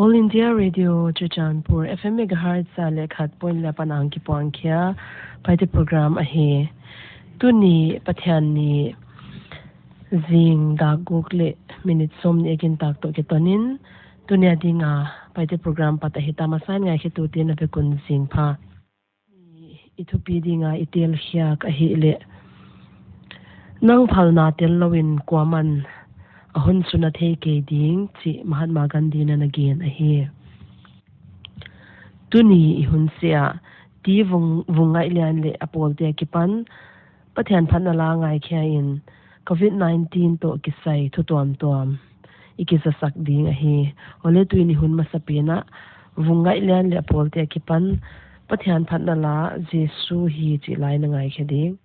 All India Radio Chichanpur FM megahertz le khat point la panang ki pang khia Paite program a he tuni Pathianni zing da google minute som ni egin tak to ke tonin tunia dinga Paite program pata hita masan ngai khi tu tin ave kun zing pha ithupi dinga itel khia ka hi le nang phalna tel lowin kwaman ahun suna thei ke ding chi Mahatma Gandhi na again a he tuni hun sia ti Vungngaihlian le apol te kipan pathian Phatna La Ngaihkhakna COVID-19 to kisai thu tom ikisa sak ding a he ole tuini hun masapina Vungngaihlian le apol te kipan pathian Phatna La Jesu Hi chi lai na ngai khading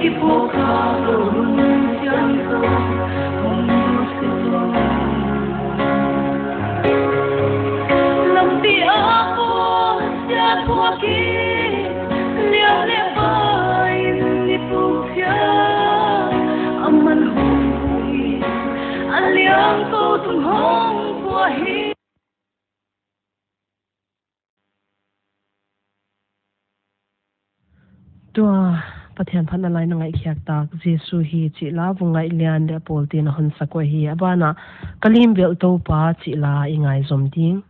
Ipo ka lo tua pathian Phatna La Ngaihkhakna Jesu Hi chi la Vungngaihlian le poltin hon sakwa hi abana Limbelh Toupa chi la ingai zom ding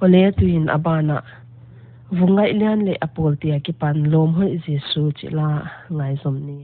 Ole tuin abana Vungngaihlian le apol tia ki pan Lawmhoih Jesu chila ngai zomni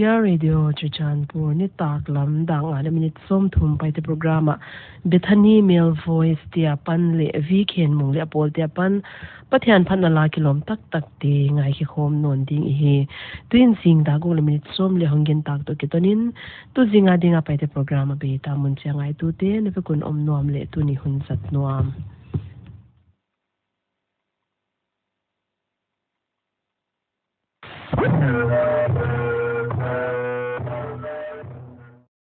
India Radio Chichanpur ni taklam dang ale minute som thum paite programa Bethany Male Voice tia pan le weekend mong le apol tia pan pathian phatna la kilom tak tak te ngai ki khom non ding hi twin sing da go le minute som le honggen tak to kitonin tu zinga dinga paite programa be ta mun changai tu te ne kun om nom le tu ni hun sat nuam